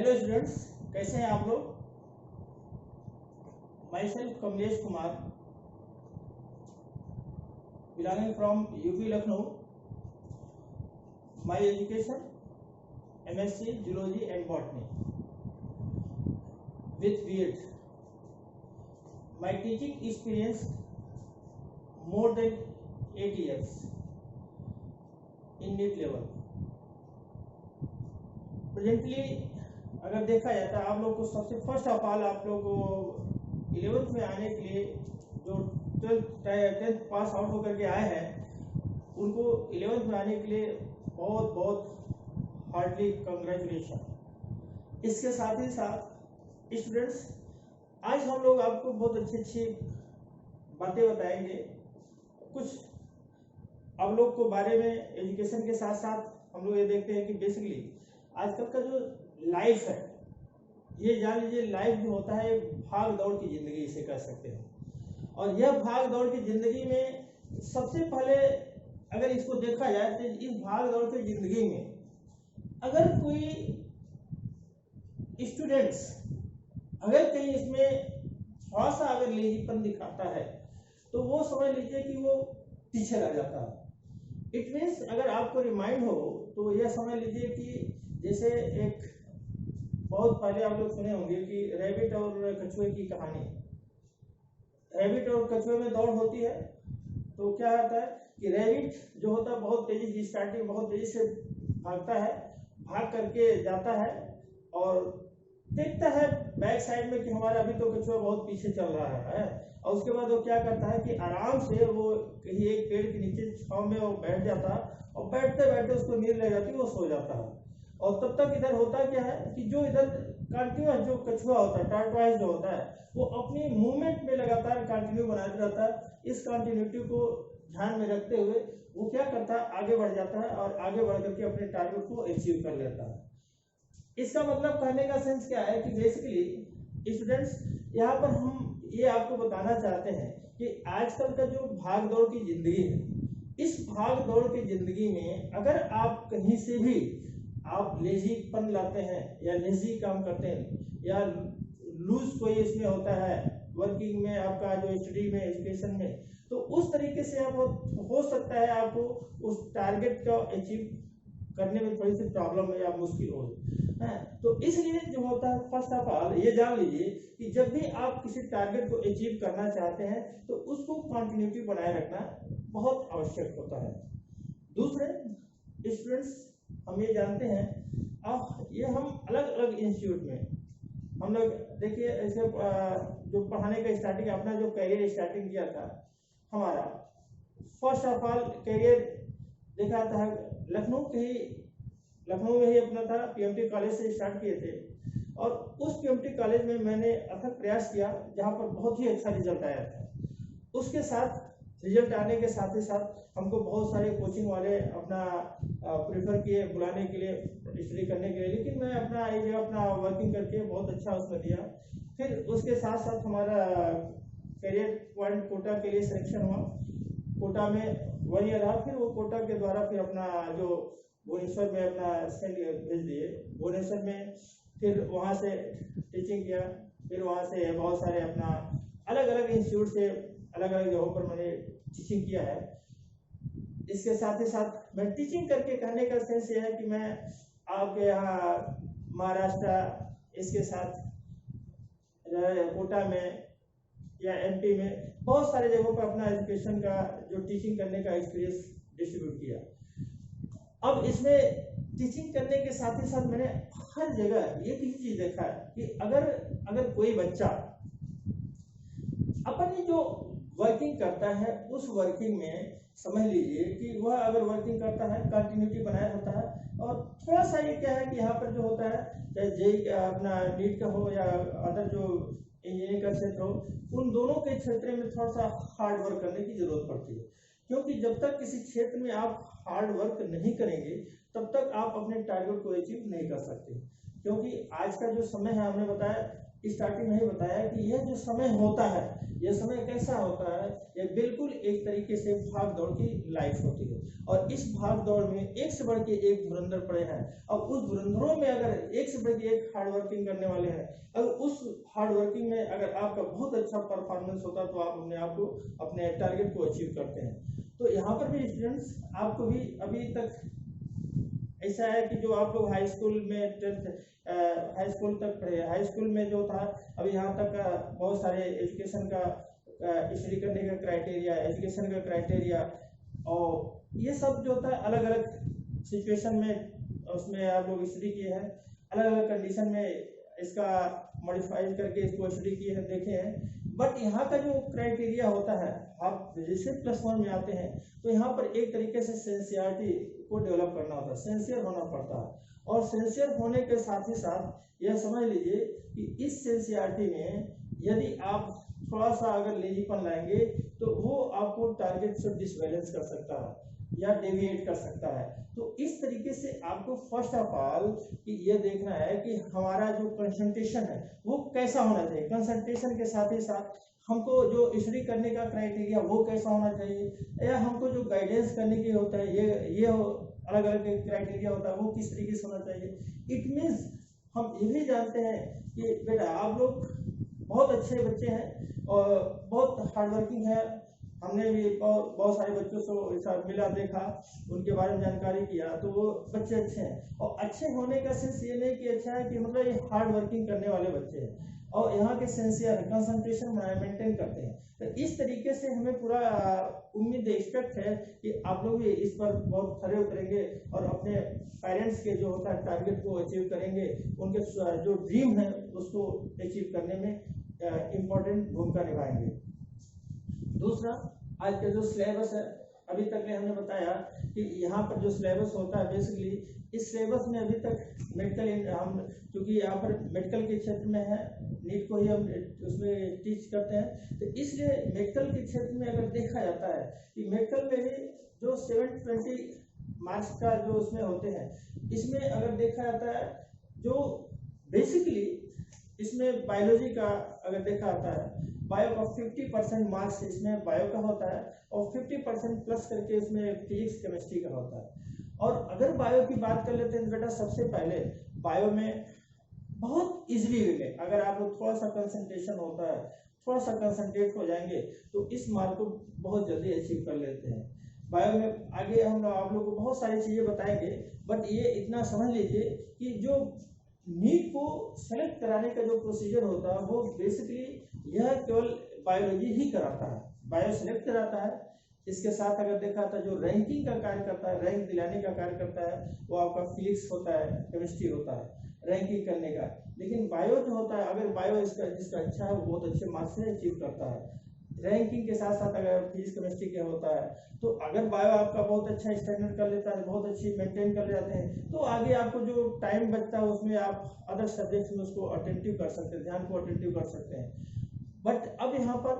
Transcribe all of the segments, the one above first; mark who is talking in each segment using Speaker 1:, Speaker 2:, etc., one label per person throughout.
Speaker 1: Hello students, कैसे हैं आप लोग। My self Kamlesh Kumar, belonging from UP Lucknow. My education MSc zoology and botany with B.Ed. My teaching experience more than 8 years in NEET level. Presently अगर देखा जाता है आप लोग को सबसे फर्स्ट ऑफ ऑल आप लोग को 11th में आने के लिए जो 10th पास आउट होकर के आए हैं उनको 11th में आने के लिए बहुत बहुत हार्डली कंग्रेचुलेशन। इसके साथ ही साथ स्टूडेंट्स, आज हम लोग आपको बहुत अच्छी अच्छी बातें बताएंगे। कुछ आप लोग को बारे में एजुकेशन के साथ साथ हम लोग ये देखते हैं कि बेसिकली आजकल का जो लाइफ है, ये जान लीजिए लाइफ जो होता है भाग दौड़ की जिंदगी इसे कह सकते हैं। और यह भाग दौड़ की जिंदगी में सबसे पहले अगर इसको देखा जाए तो इस भाग दौड़ की जिंदगी में अगर कोई स्टूडेंट्स अगर कहीं इसमें थोड़ा सा अगर लेजीपन दिखाता है तो वो समझ लीजिए कि वो पीछे रह जाता है। इट मीन्स अगर आपको रिमाइंड हो तो यह समझ लीजिए कि जैसे एक बहुत पहले आप लोग सुने होंगे कि रैबिट और कछुए की कहानी। रैबिट और कछुए में दौड़ होती है तो क्या होता है कि रैबिट जो होता है बहुत तेजी से स्टार्टिंग बहुत तेजी से भागता है, भाग करके जाता है और देखता है बैक साइड में कि हमारा अभी तो कछुआ बहुत पीछे चल रहा है। और उसके बाद वो क्या करता है कि आराम से वो कहीं एक पेड़ के नीचे छांव में वो बैठ जाता है और बैठते बैठते उसको नींद लग जाती है, वो सो जाता है। और तब तक इधर होता क्या है कि जो इधर कंटिन्यूअस जो कछुआ होता है, टॉर्टोइस जो होता है, वो अपनी मूवमेंट में लगातार कंटिन्यू बनाते रहता है। इस कंटिन्यूटी को ध्यान में रखते हुए वो क्या करता है, आगे बढ़ जाता है और आगे बढ़ करके अपने टारगेट को अचीव कर लेता है। इसका मतलब कहने का सेंस क्या है कि बेसिकली स्टूडेंट्स, यहाँ पर हम ये आपको बताना चाहते हैं कि आजकल का जो भाग दौड़ की जिंदगी है, इस भाग दौड़ की जिंदगी में अगर आप कहीं से भी आप लेजीपन लाते हैं या लेजी काम करते हैं या लूज कोई इसमें होता है वर्किंग में, आपका जो स्टडी में, एजुकेशन में, तो उस तरीके से आप हो सकता है आपको उस टारगेट का अचीव करने में थोड़ी सी प्रॉब्लम या मुश्किल हो है। तो इसलिए जो होता है फर्स्ट ऑफ ऑल ये जान लीजिए कि जब भी आप किसी टारगेट को अचीव करना चाहते हैं तो उसको कंटिन्यूटी बनाए रखना बहुत आवश्यक होता है। दूसरे स्टूडेंट्स, हम ये जानते हैं अब ये हम अलग अलग इंस्टीट्यूट में हम लोग देखिए ऐसे जो पढ़ाने का स्टार्टिंग अपना जो करियर स्टार्टिंग किया था, हमारा फर्स्ट ऑफ ऑल करियर देखा था लखनऊ में ही अपना था, PMT कॉलेज से स्टार्ट किए थे। और उस PMT कॉलेज में मैंने अथक प्रयास किया जहाँ पर बहुत ही अच्छा रिजल्ट आया था। उसके साथ रिजल्ट आने के साथ ही साथ हमको बहुत सारे कोचिंग वाले अपना प्रेफर किए बुलाने के लिए, स्टडी करने के लिए, लेकिन मैं अपना एक जगह अपना वर्किंग करके बहुत अच्छा उसमें दिया। फिर उसके साथ साथ हमारा करियर पॉइंट कोटा के लिए सिलेक्शन हुआ। कोटा में 1 ईयर रहा, फिर वो कोटा के द्वारा फिर अपना जो भुवनेश्वर में अपना भेज दिए। भुवनेश्वर में फिर वहाँ से टीचिंग किया, फिर वहाँ से बहुत सारे अपना अलग अलग इंस्टीट्यूट से अलग अलग जगहों पर मैंने टीचिंग किया है। इसके साथ ही साथ मैं टीचिंग करके कहने का सेंस ये है कि मैं आपके यहाँ महाराष्ट्र, इसके साथ कोटा में या MP में बहुत सारे जगहों पर अपना एजुकेशन का जो टीचिंग करने का एक्सपीरियंस डिस्ट्रीब्यूट किया। अब इसमें टीचिंग करने के साथ ही साथ मैंने हर जगह एक ही चीज देखा है कि अगर कोई बच्चा अपनी जो वर्किंग करता है उस वर्किंग में समझ लीजिए कि वह अगर वर्किंग करता है कंटिन्यूटी बनाए होता है। और थोड़ा सा ये क्या है कि यहाँ पर जो होता है चाहे जेई अपना नीट का हो या अदर जो इंजीनियरिंग का क्षेत्र हो, उन दोनों के क्षेत्र में थोड़ा सा हार्ड वर्क करने की जरूरत पड़ती है। क्योंकि जब तक किसी क्षेत्र में आप हार्ड वर्क नहीं करेंगे तब तक आप अपने टारगेट को अचीव नहीं कर सकते। क्योंकि आज का जो समय है, हमने बताया स्टार्टिंग में ही बताया कि यह जो समय होता है, यह समय कैसा होता है, यह बिल्कुल एक तरीके से भाग दौड़ की लाइफ होती है। और इस भाग दौड़ में एक से बढ़ के एक धुरंधर पड़े हैं। अब उस धुरंधरों में अगर एक से बढ़ के एक हार्ड वर्किंग करने वाले हैं, अगर उस हार्ड वर्किंग में अगर आपका बहुत अच्छा परफॉर्मेंस होता है तो आप अपने आप को, अपने टारगेट को अचीव करते हैं। तो यहाँ पर भी स्टूडेंट्स, आपको भी अभी तक ऐसा है कि जो आप लोग हाई स्कूल में 10th हाई स्कूल तक पढ़े, हाई स्कूल में जो था, अभी यहाँ तक बहुत सारे एजुकेशन का स्टडी करने का क्राइटेरिया, एजुकेशन का क्राइटेरिया, और ये सब जो था अलग अलग सिचुएशन में उसमें आप लोग स्टडी किए हैं, अलग अलग कंडीशन में इसका मॉडिफाई करके इसको स्टडी किए हैं, देखे हैं। बट यहाँ का जो क्राइटेरिया होता है, आप जैसे +1 में आते हैं तो यहाँ पर एक तरीके से सिंसियरिटी को डेवलप करना होता है, सिंसियर होना पड़ता है। और सिंसियर होने के साथ ही साथ यह समझ लीजिए कि इस सिंसियरिटी में यदि आप थोड़ा सा अगर लेजीपन लाएंगे तो वो आपको टारगेट से डिसबैलेंस कर सकता है या डेविएट कर सकता है। तो इस तरीके से आपको फर्स्ट ऑफ ऑल कि ये देखना है कि हमारा जो कंसंट्रेशन है वो कैसा होना चाहिए। कंसंट्रेशन के साथ ही साथ हमको जो स्टडी करने का क्राइटेरिया वो कैसा होना चाहिए, या हमको जो गाइडेंस करने की होता है ये अलग अलग क्राइटेरिया होता है, वो किस तरीके से होना चाहिए। इट मीन्स हम ये भी जानते हैं कि बेटा आप लोग बहुत अच्छे बच्चे हैं और बहुत हार्ड वर्किंग है। हमने भी बहुत सारे बच्चों से ऐसा मिला, देखा, उनके बारे में जानकारी किया, तो वो बच्चे अच्छे हैं। और अच्छे होने का सेंस ये नहीं कि अच्छा है कि मतलब ये हार्ड वर्किंग करने वाले बच्चे हैं और यहाँ के सिंसियर कंसंट्रेशन मेंटेन करते हैं। तो इस तरीके से हमें पूरा उम्मीद एक्सपेक्ट है कि आप लोग भी इस पर बहुत खरे उतरेंगे और अपने पेरेंट्स के जो होता है टारगेट को अचीव करेंगे, उनके जो ड्रीम है उसको अचीव करने में इम्पोर्टेंट भूमिका निभाएंगे। दूसरा, आज का जो सिलेबस है, अभी तक ने हमने बताया कि यहाँ पर जो सिलेबस होता है बेसिकली इस सिलेबस में अभी तक मेडिकल, हम क्योंकि यहाँ पर मेडिकल के क्षेत्र में है, नीट को ही हम उसमें टीच करते हैं, तो इसलिए मेडिकल के क्षेत्र में अगर देखा जाता है कि मेडिकल में भी जो 720 मार्क्स का जो उसमें होते हैं, इसमें अगर देखा जाता है जो बेसिकली इसमें बायोलॉजी का अगर देखा जाता है, बायो का 50% मार्क्स इसमें बायो का होता है और 50% प्लस करके इसमें फिजिक्स केमिस्ट्री का होता है। और अगर बायो की बात कर लेते हैं तो बेटा सबसे पहले बायो में बहुत इजीली वे में अगर आप लोग थोड़ा सा कंसंट्रेशन होता है, थोड़ा सा कंसंट्रेट हो जाएंगे तो इस मार्क को बहुत जल्दी अचीव कर लेते हैं। बायो में आगे हम आप लोग को बहुत सारी चीज़ें बताएंगे, बट ये इतना समझ लीजिए कि जो नीट को सेलेक्ट कराने का जो प्रोसीजर होता है वो बेसिकली यह केवल बायोलॉजी ही कराता है, बायो सेलेक्ट कराता है। इसके साथ अगर देखा था जो रैंकिंग का कार्य करता है, रैंक दिलाने का कार्य करता है, वो आपका फिजिक्स होता है, केमिस्ट्री होता है रैंकिंग करने का। लेकिन बायो जो होता है, अगर बायो इसका जिसका अच्छा है वो बहुत अच्छे मार्क्स से अचीव करता है। रैंकिंग के साथ साथ अगर फिजिक्स केमिस्ट्री के होता है तो अगर बायो आपका बहुत अच्छा स्टैंडर्ड कर लेता है, बहुत अच्छी मेंटेन कर जाते हैं, तो आगे आपको जो टाइम बचता है उसमें आप अदर सब्जेक्ट्स में उसको अटेंटिव कर सकते हैं, ध्यान को अटेंटिव कर सकते हैं। बट अब यहाँ पर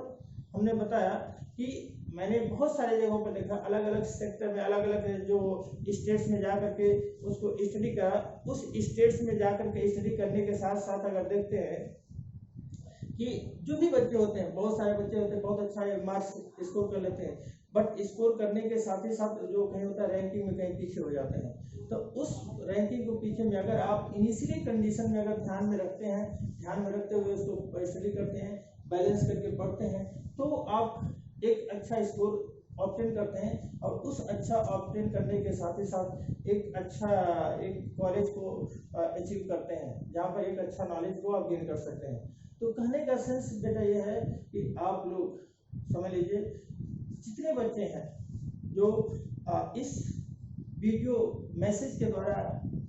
Speaker 1: हमने बताया कि मैंने बहुत सारे जगहों पर देखा, अलग अलग सेक्टर में, अलग अलग जो स्टेट्स में जा करके उसको स्टडी करा। उस स्टेट्स में जा करके स्टडी करने के साथ साथ अगर देखते हैं कि जो भी बच्चे होते हैं, बहुत सारे बच्चे होते हैं बहुत अच्छा मार्क्स स्कोर कर लेते हैं, बट स्कोर करने के साथ ही साथ जो कहीं होता है रैंकिंग में कहीं पीछे हो जाते हैं। तो उस रैंकिंग को पीछे में अगर आप इनिशियली कंडीशन में अगर ध्यान में रखते हैं, ध्यान में रखते हुए उसको स्टडी करते हैं, बैलेंस करके पढ़ते हैं, तो आप एक अच्छा स्कोर ऑब्टेन करते हैं और उस अच्छा ऑब्टेन करने के साथ ही साथ एक अच्छा एक कॉलेज को अचीव करते हैं जहाँ पर एक अच्छा नॉलेज को आप गेन कर सकते हैं। तो कहने का सेंस बेटा ये है कि आप लोग समझ लीजिए जितने बच्चे हैं जो इस वीडियो मैसेज के द्वारा,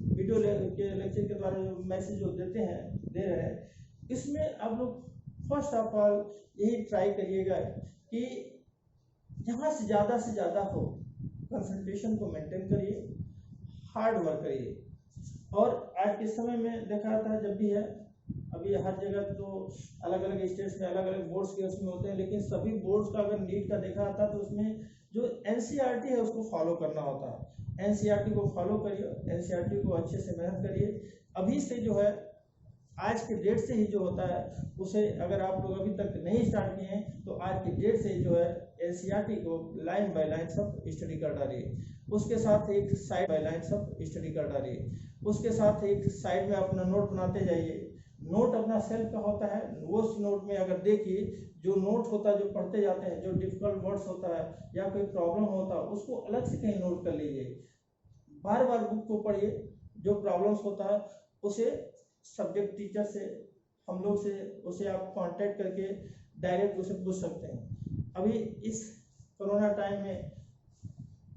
Speaker 1: वीडियो के लेक्चर के द्वारा जो मैसेज जो दे रहे हैं, इसमें आप लोग फर्स्ट ऑफ ऑल यही ट्राई करिएगा कि जहाँ से ज़्यादा हो कंसंट्रेशन को मेंटेन करिए, हार्ड वर्क करिए। और आज के समय में देखा था जब भी है, अभी हर जगह तो अलग अलग स्टेट्स में अलग अलग बोर्ड्स के उसमें होते हैं, लेकिन सभी बोर्ड्स का अगर नीट का देखा था तो उसमें जो एनसीईआरटी है उसको फॉलो करना होता है। एनसीईआरटी को फॉलो करिए, एनसीईआरटी को अच्छे से मेहनत करिए। अभी से जो है आज के डेट से ही जो होता है उसे अगर आप लोग अभी तक नहीं स्टार्ट किए हैं तो आज के डेट से जो है एनसीईआरटी को लाइन बाय लाइन सब स्टडी कर डालिए। उसके साथ एक साइड बाय लाइन सब स्टडी कर डालिए। उसके साथ एक साइड में अपना नोट बनाते जाइए। नोट अपना सेल्फ का होता है, उस नोट में अगर देखिए जो नोट होता है, जो पढ़ते जाते हैं, जो डिफिकल्ट वर्ड्स होता है या कोई प्रॉब्लम होता है उसको अलग से कहीं नोट कर लीजिए। बार बार बुक को पढ़िए। जो प्रॉब्लम्स होता है उसे सब्जेक्ट टीचर से, हम लोग से, उसे आप कांटेक्ट करके डायरेक्ट उसे पूछ सकते हैं। अभी इस कोरोना टाइम में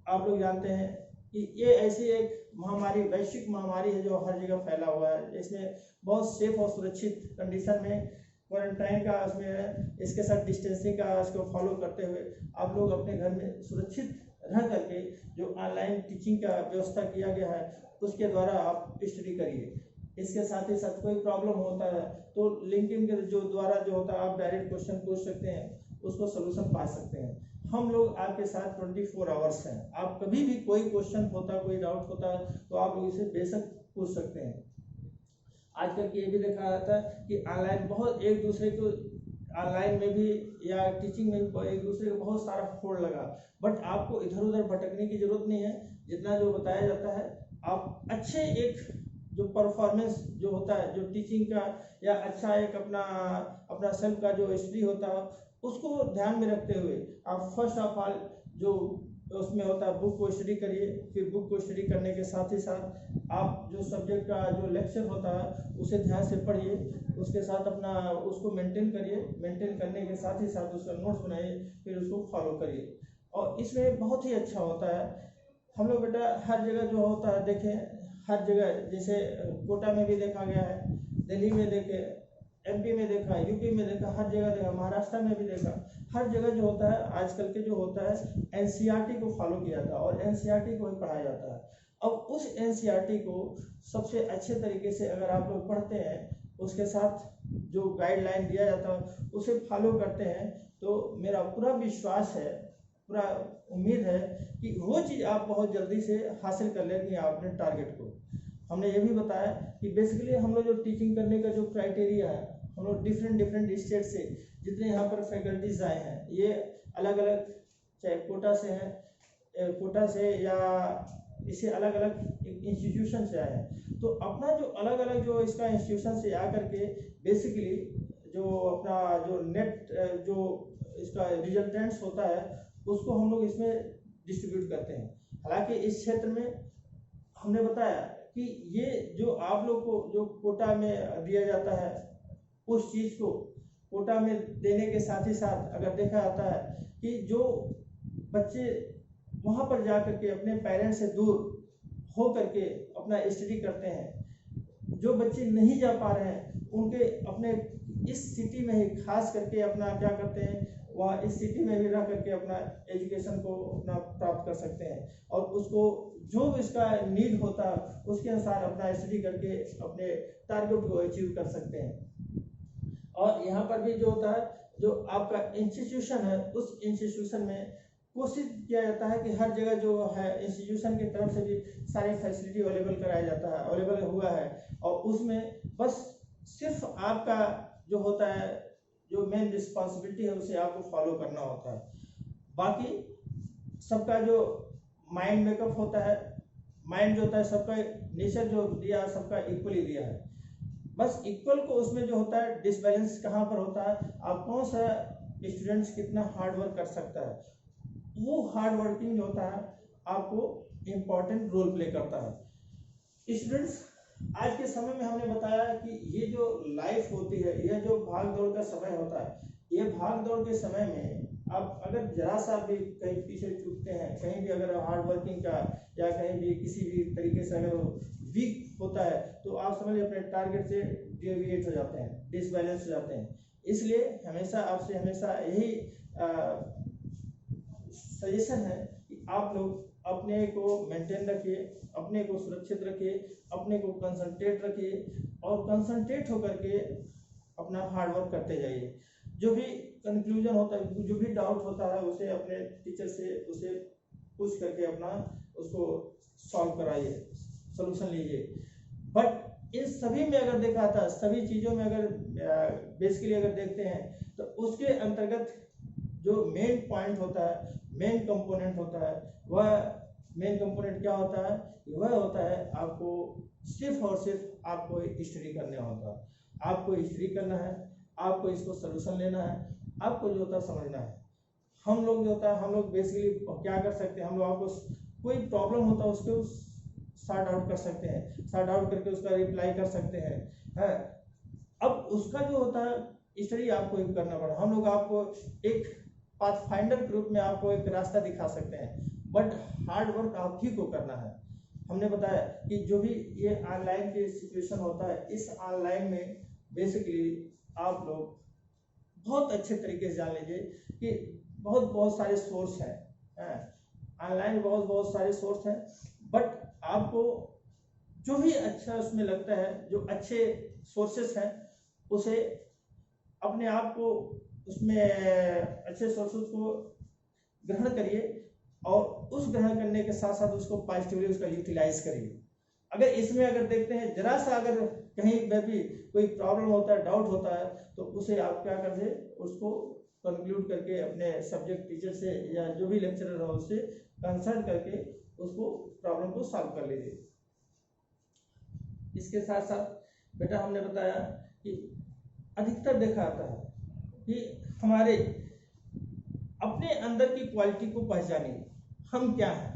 Speaker 1: आप लोग जानते हैं कि ये ऐसी एक महामारी, वैश्विक महामारी है जो हर जगह फैला हुआ है। इसमें बहुत सेफ और सुरक्षित कंडीशन में क्वारंटाइन का उसमें है, इसके साथ डिस्टेंसिंग का इसको फॉलो करते हुए आप लोग अपने घर में सुरक्षित रह करके जो ऑनलाइन टीचिंग का व्यवस्था किया गया है उसके द्वारा आप स्टडी करिए। इसके साथ ही साथ कोई प्रॉब्लम होता है तो लिंक्डइन के जो द्वारा जो होता है आप डायरेक्ट क्वेश्चन पूछ सकते हैं, उसको सोल्यूशन पा सकते हैं। हम लोग आपके साथ 24 आवर्स हैं। आप कभी भी कोई क्वेश्चन होता, कोई डाउट होता तो आप लोग इसे बेशक पूछ सकते हैं। आजकल ये भी देखा जाता है कि ऑनलाइन बहुत एक दूसरे को, ऑनलाइन में भी या टीचिंग में भी एक दूसरे को बहुत सारा फ्रॉड लगा, बट आपको इधर उधर भटकने की जरूरत नहीं है। जितना जो बताया जाता है आप अच्छे एक जो परफॉर्मेंस जो होता है जो टीचिंग का या अच्छा एक अपना सेल्फ का जो स्टडी होता है उसको ध्यान में रखते हुए आप फर्स्ट ऑफ ऑल जो उसमें होता है बुक को स्टडी करिए। फिर बुक को स्टडी करने के साथ ही साथ आप जो सब्जेक्ट का जो लेक्चर होता है उसे ध्यान से पढ़िए। उसके साथ अपना उसको मेंटेन करिए। मेंटेन करने के साथ ही साथ उसका नोट्स बनाइए, फिर उसको फॉलो करिए। और इसमें बहुत ही अच्छा होता है। हम लोग बेटा हर जगह जो होता है देखें, हर जगह जैसे कोटा में भी देखा गया है, दिल्ली में देखे, एमपी में देखा, यूपी में देखा, हर जगह देखा, महाराष्ट्र में भी देखा। हर जगह जो होता है आजकल के जो होता है एनसीईआरटी को फॉलो किया जाता है और एनसीईआरटी को ही पढ़ाया जाता है। अब उस एनसीईआरटी को सबसे अच्छे तरीके से अगर आप लोग पढ़ते हैं, उसके साथ जो गाइडलाइन दिया जाता है उसे फॉलो करते हैं, तो मेरा पूरा विश्वास है, पूरा उम्मीद है कि वो चीज़ आप बहुत जल्दी से हासिल कर लेंगे अपने टारगेट को। हमने ये भी बताया कि बेसिकली हम लोग जो टीचिंग करने का जो क्राइटेरिया है, हम लोग डिफरेंट स्टेट से जितने यहाँ पर फैकल्टीज आए हैं ये अलग अलग, चाहे कोटा से हैं, कोटा से या इसे अलग अलग इंस्टीट्यूशन से आए हैं। तो अपना जो अलग अलग जो इसका इंस्टीट्यूशन से आ करके बेसिकली जो अपना जो नेट जो इसका रिजल्टेंट्स होता है उसको हम लोग इसमें डिस्ट्रीब्यूट करते हैं। हालांकि इस क्षेत्र में हमने बताया कि ये जो आप लोग को जो कोटा में दिया जाता है उस चीज़ को कोटा में देने के साथ ही साथ अगर देखा जाता है कि जो बच्चे वहाँ पर जा करके अपने पेरेंट्स से दूर हो करके अपना स्टडी करते हैं, जो बच्चे नहीं जा पा रहे हैं उनके अपने इस सिटी में ही खास करके अपना क्या करते हैं, वह इस सिटी में भी रह करके अपना एजुकेशन को अपना प्राप्त कर सकते हैं और उसको जो इसका नीड होता है उसके अनुसार अपना स्टडी करके अपने टारगेट को अचीव कर सकते हैं। और यहाँ पर भी जो होता है जो आपका इंस्टीट्यूशन है उस इंस्टीट्यूशन में कोशिश किया जाता है कि हर जगह जो है इंस्टीट्यूशन की तरफ से भी सारे फैसिलिटी अवेलेबल कराया जाता है, अवेलेबल हुआ है। और उसमें बस सिर्फ आपका जो होता है जो मेन रिस्पॉन्सिबिलिटी है उसे आपको फॉलो करना होता है। बाकी सबका जो माइंड मेकअप होता है, माइंड जो होता है सबका नेचर जो दिया है सबका इक्वली दिया है। बस इक्वल को उसमें जो होता है डिसबैलेंस कहाँ पर होता है, आप कौन सा स्टूडेंट्स कितना हार्ड वर्क कर सकता है, वो हार्ड वर्किंग जो होता है आपको इम्पोर्टेंट रोल प्ले करता है। स्टूडेंट्स आज के समय में हमने बताया कि ये जो लाइफ होती है, यह जो भाग दौड़ का समय होता है, ये भाग दौड़ के समय में आप अगर जरा सा भी कहीं पीछे चूकते हैं, कहीं भी अगर हार्ड वर्किंग का या कहीं भी किसी भी तरीके से अगर वीक होता है तो आप समझ अपने टारगेट से डेविएट हो जाते हैं, डिसबैलेंस हो जाते हैं। इसलिए हमेशा आपसे हमेशा यही सजेशन है कि आप लोग अपने को मेंटेन रखिए, अपने को सुरक्षित रखिए, अपने को कंसंट्रेट रखिए और कंसंट्रेट होकर के अपना हार्ड वर्क करते जाइए। जो भी कंक्लूजन होता है, जो भी डाउट होता है उसे अपने टीचर से उसे पूछ करके अपना उसको सॉल्व कराइए, सोल्यूशन लीजिए। बट इन सभी में अगर देखा था, सभी चीज़ों में अगर बेसिकली अगर देखते हैं तो उसके अंतर्गत जो मेन पॉइंट होता है, मेन कंपोनेंट होता है, वह मेन कंपोनेंट क्या होता है? वह होता है आपको सिर्फ और सिर्फ आपको हिस्ट्री करना होता है, आपको हिस्ट्री करना है, आपको इसको सोल्यूशन लेना है, आपको जो होता है समझना है। हम लोग जो होता है, हम लोग बेसिकली क्या कर सकते हैं, हम लोग आपको कोई प्रॉब्लम होता है उसको सॉर्ट आउट कर सकते हैं, सॉर्ट आउट करके उसका रिप्लाई कर सकते हैं, है। अब उसका जो होता है स्टडी आपको करना पड़ा, हम लोग आपको एक पाथफाइंडर के रूप में आपको एक रास्ता दिखा सकते हैं, बट हार्ड वर्क आप ही को करना है। हमने बताया कि जो भी ये ऑनलाइन के सिचुएशन होता है, इस ऑनलाइन में बेसिकली आप लोग बहुत अच्छे तरीके से जान लीजिए कि बहुत सारे सोर्स हैं, ऑनलाइन बहुत सारे सोर्स हैं, बट आपको जो भी अच्छा उसमें लगता है, जो अच्छे सोर्सेस हैं, उसे अपने आप को उसमें अच्छे सोर्सेस को ग्रहण करिए और उस ग्रहण करने के साथ साथ उसको पॉजिटिवली उसका यूटिलाइज करिए। अगर इसमें अगर देखते हैं जरा सा अगर कहीं में भी कोई प्रॉब्लम होता है, डाउट होता है, तो उसे आप क्या कर दे, उसको कंक्लूड करके अपने सब्जेक्ट टीचर से या जो भी लेक्चरर हो उससे कंसल्ट करके उसको प्रॉब्लम को सॉल्व कर लीजिए। इसके साथ साथ बेटा हमने बताया कि अधिकतर देखा आता है कि हमारे अपने अंदर की क्वालिटी को पहचानिए, हम क्या हैं,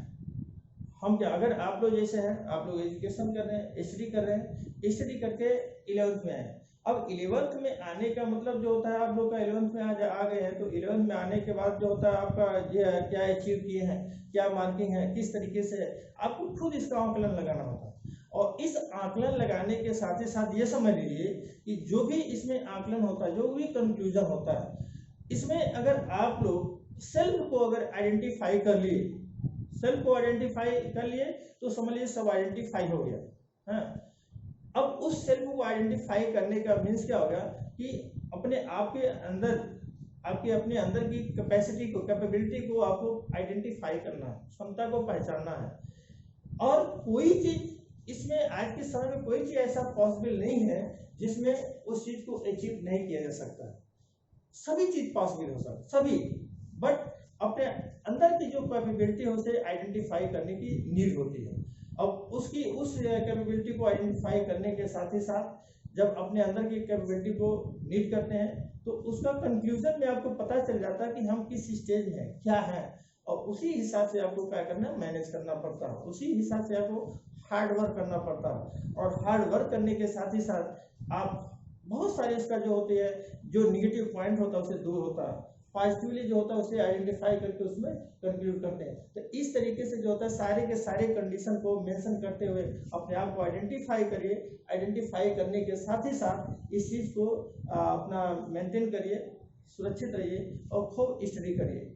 Speaker 1: हम क्या। अगर आप लोग जैसे हैं, आप लोग एजुकेशन कर रहे हैं, स्टडी कर रहे हैं, स्टडी करके 11th में आए, अब 11th में आने का मतलब जो होता है, आप लोग का 11th में आ गए हैं, तो 11th में आने के बाद जो होता है आपका क्या अचीव किए हैं, क्या मार्किंग है, किस तरीके से, आपको खुद इसका आंकलन लगाना होता है। और इस आंकलन लगाने के साथ ही साथ ये समझ लीजिए कि जो भी इसमें आंकलन होता है, जो भी कंक्लूजन होता है, इसमें अगर आप लोग सेल्फ को अगर आइडेंटिफाई कर लिए, सेल्फ को आइडेंटिफाई कर लिए, तो समझ लीजिए सब आइडेंटिफाई हो गया, हाँ। अब उस सेल्फ को आइडेंटिफाई करने का मीन्स क्या होगा कि अपने आप के अंदर, आपके अपने अंदर की कैपेसिटी को, कैपेबिलिटी को आपको आइडेंटिफाई करना है, क्षमता को पहचानना है। और कोई चीज इसमें आज के समय में कोई चीज ऐसा पॉसिबल नहीं है जिसमें उस चीज को अचीव नहीं किया जा सकता है। सभी चीज पॉसिबल हो सकता, सभी, बट अपने अंदर की जो कैपेबिलिटी है उसे आइडेंटिफाई करने की नीड होती है। अब उसकी उस कैपेबिलिटी को आइडेंटिफाई करने के साथ ही साथ जब अपने अंदर की कैपेबिलिटी को नीड करते हैं, तो उसका कंक्लूजन में आपको पता चल जाता है कि हम किस स्टेज में हैं, क्या है, और उसी हिसाब से आपको क्या करना, मैनेज करना पड़ता है, उसी हिसाब से आपको हार्ड वर्क करना पड़ता है। और हार्ड वर्क करने के साथ ही साथ आप बहुत सारे इसका जो होते हैं, जो निगेटिव पॉइंट होता है उसे दूर होता है, पॉजिटिवली जो होता है उसे आइडेंटिफाई करके उसमें कंक्लूड करते हैं। तो इस तरीके से जो होता है सारे के सारे कंडीशन को मेंशन करते हुए अपने आप को आइडेंटिफाई करिए, आइडेंटिफाई करने के साथ ही साथ इस चीज़ को अपना मेंटेन करिए, सुरक्षित रहिए और खूब स्टडी करिए।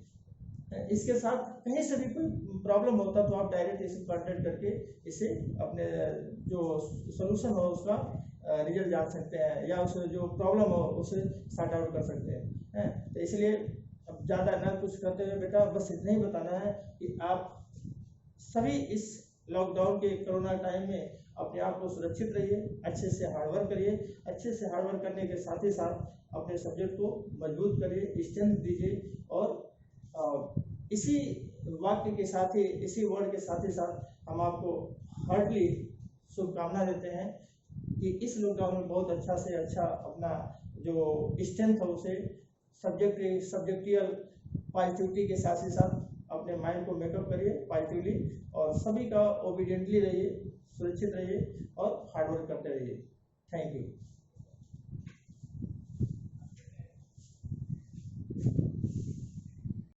Speaker 1: इसके साथ कहीं से भी कोई प्रॉब्लम होता तो आप डायरेक्ट इसे कॉन्टेक्ट करके इसे अपने जो सोल्यूशन हो उसका रिजल्ट जान सकते हैं, या उसे जो प्रॉब्लम हो उसे सॉर्ट आउट कर सकते हैं। तो इसलिए अब ज़्यादा ना कुछ करते हुए बेटा बस इतना ही बताना है कि आप सभी इस लॉकडाउन के कोरोना टाइम में अपने आप को सुरक्षित रहिए, अच्छे से हार्डवर्क करिए, अच्छे से हार्डवर्क करने के साथ ही साथ अपने सब्जेक्ट को मजबूत करिए, स्ट्रेंथ दीजिए। और इसी वाक्य के साथ ही, इसी वर्ड के साथ ही साथ हम आपको हार्टली शुभकामना देते हैं कि इस लॉकडाउन में बहुत अच्छा से अच्छा अपना जो स्ट्रेंथ है उसे सब्जेक्टियल पॉजिटिविटी के साथ ही साथ अपने माइंड को मेकअप करिए पॉजिटिवली, और सभी का ओबीडियंटली रहिए, सुरक्षित रहिए और हार्डवर्क करते रहिए। Thank you.